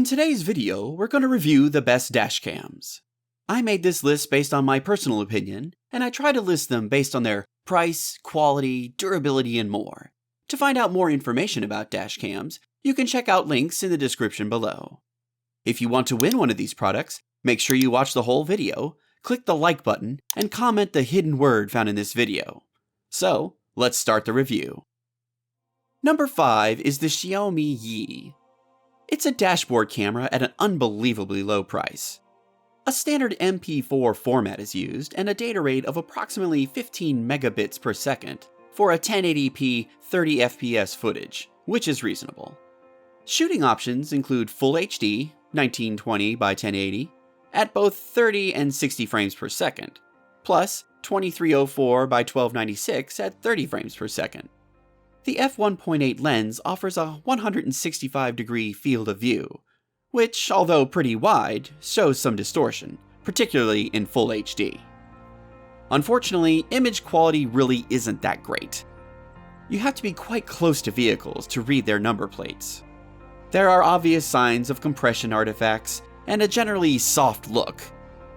In today's video, we're going to review the best dashcams. I made this list based on my personal opinion, and I try to list them based on their price, quality, durability, and more. To find out more information about dashcams, you can check out links in the description below. If you want to win one of these products, make sure you watch the whole video, click the like button, and comment the hidden word found in this video. So, let's start the review. Number 5 is the Xiaomi Yi. It's a dashboard camera at an unbelievably low price. A standard MP4 format is used and a data rate of approximately 15 megabits per second for a 1080p 30 FPS footage, which is reasonable. Shooting options include Full HD 1920 by 1080 at both 30 and 60 frames per second, plus 2304 by 1296 at 30 frames per second. The f1.8 lens offers a 165-degree field of view, which, although pretty wide, shows some distortion, particularly in Full HD. Unfortunately, image quality really isn't that great. You have to be quite close to vehicles to read their number plates. There are obvious signs of compression artifacts and a generally soft look.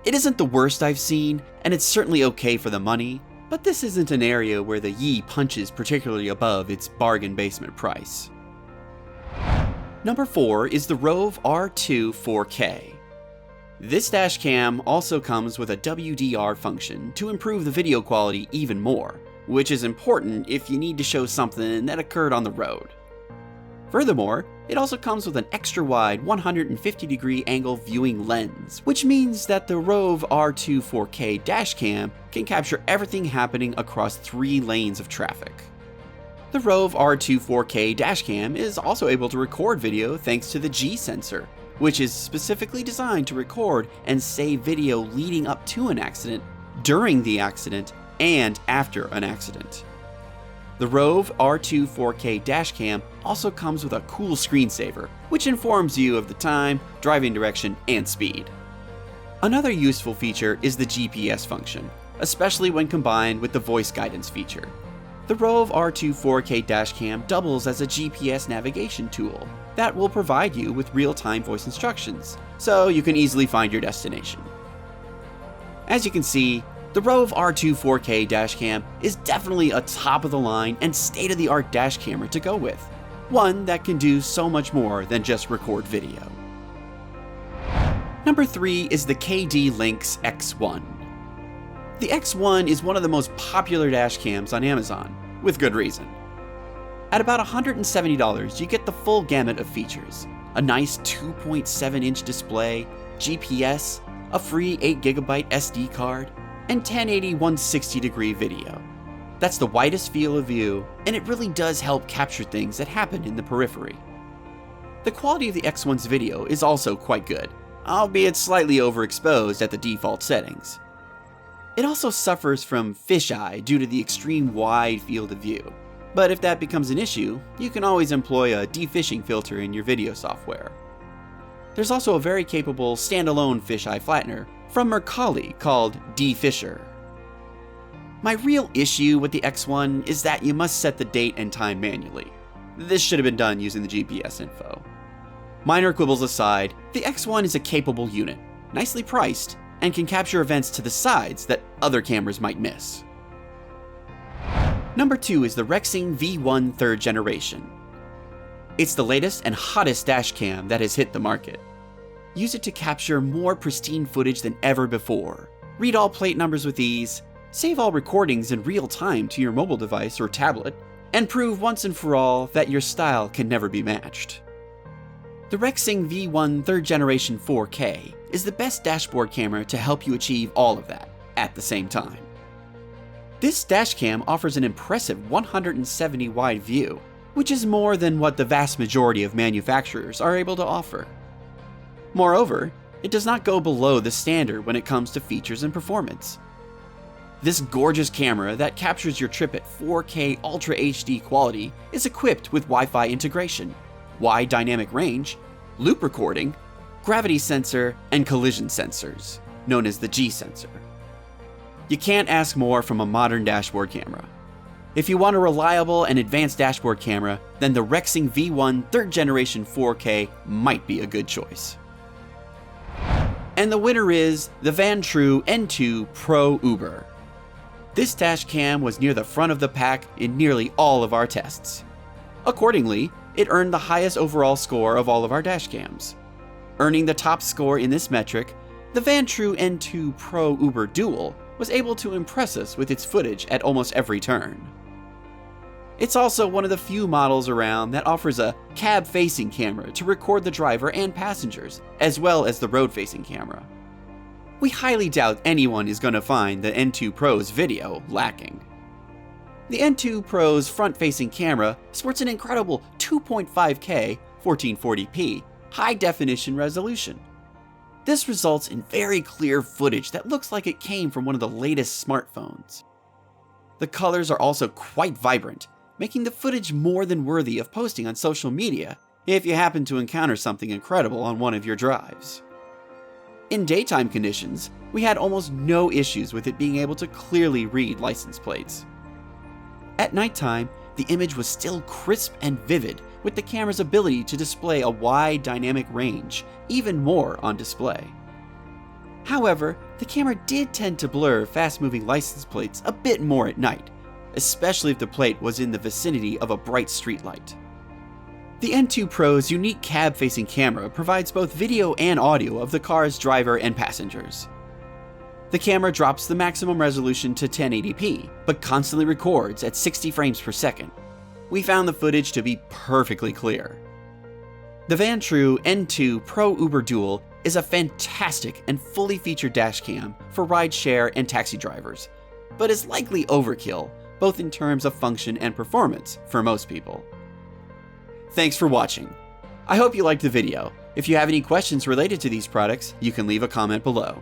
It isn't the worst I've seen, and it's certainly okay for the money, but this isn't an area where the Yi punches particularly above its bargain basement price. Number 4 is the Rove R2 4K. This dashcam also comes with a WDR function to improve the video quality even more, which is important if you need to show something that occurred on the road. Furthermore, it also comes with an extra-wide 150-degree angle viewing lens, which means that the Rove R2 4K dashcam can capture everything happening across 3 lanes of traffic. The Rove R2 4K dashcam is also able to record video thanks to the G sensor, which is specifically designed to record and save video leading up to an accident, during the accident, and after an accident. The Rove R2 4K dashcam also comes with a cool screensaver, which informs you of the time, driving direction, and speed. Another useful feature is the GPS function, especially when combined with the voice guidance feature. The Rove R2 4K dashcam doubles as a GPS navigation tool that will provide you with real-time voice instructions, so you can easily find your destination. As you can see, the Rove R2 4K dashcam is definitely a top-of-the-line and state-of-the-art dash camera to go with, one that can do so much more than just record video. Number 3 is the KD Lynx X1. The X1 is one of the most popular dash cams on Amazon, with good reason. At about $170, you get the full gamut of features: a nice 2.7-inch display, GPS, a free 8GB SD card, and 1080 160-degree video. That's the widest field of view, and it really does help capture things that happen in the periphery. The quality of the X1's video is also quite good, albeit slightly overexposed at the default settings. It also suffers from fisheye due to the extreme wide field of view, but if that becomes an issue, you can always employ a defishing filter in your video software. There's also a very capable standalone fisheye flattener from Mercalli called D-Fisher. My real issue with the X1 is that you must set the date and time manually. This should have been done using the GPS info. Minor quibbles aside, the X1 is a capable unit, nicely priced, and can capture events to the sides that other cameras might miss. Number 2 is the Rexing V1 3rd generation. It's the latest and hottest dashcam that has hit the market. Use it to capture more pristine footage than ever before, read all plate numbers with ease, save all recordings in real time to your mobile device or tablet, and prove once and for all that your style can never be matched. The Rexing V1 3rd generation 4K is the best dashboard camera to help you achieve all of that at the same time. This dashcam offers an impressive 170 wide view, which is more than what the vast majority of manufacturers are able to offer. Moreover, it does not go below the standard when it comes to features and performance. This gorgeous camera that captures your trip at 4K Ultra HD quality is equipped with Wi-Fi integration, wide dynamic range, loop recording, gravity sensor, and collision sensors, known as the G sensor. You can't ask more from a modern dashboard camera. If you want a reliable and advanced dashboard camera, then the Rexing V1 3rd generation 4K might be a good choice. And the winner is the Vantrue N2 Pro Uber. This dash cam was near the front of the pack in nearly all of our tests. Accordingly, it earned the highest overall score of all of our dash cams. Earning the top score in this metric, the Vantrue N2 Pro Uber Dual was able to impress us with its footage at almost every turn. It's also one of the few models around that offers a cab-facing camera to record the driver and passengers, as well as the road-facing camera. We highly doubt anyone is going to find the N2 Pro's video lacking. The N2 Pro's front-facing camera sports an incredible 2.5K 1440p high-definition resolution. This results in very clear footage that looks like it came from one of the latest smartphones. The colors are also quite vibrant, making the footage more than worthy of posting on social media if you happen to encounter something incredible on one of your drives. In daytime conditions, we had almost no issues with it being able to clearly read license plates. At nighttime, the image was still crisp and vivid, with the camera's ability to display a wide dynamic range, even more on display. However, the camera did tend to blur fast-moving license plates a bit more at night, especially if the plate was in the vicinity of a bright streetlight. The N2 Pro's unique cab-facing camera provides both video and audio of the car's driver and passengers. The camera drops the maximum resolution to 1080p, but constantly records at 60 frames per second. We found the footage to be perfectly clear. The Vantrue N2 Pro Uber Dual is a fantastic and fully featured dashcam for rideshare and taxi drivers, but is likely overkill, both in terms of function and performance for most people. Thanks for watching. I hope you liked the video. If you have any questions related to these products, you can leave a comment below.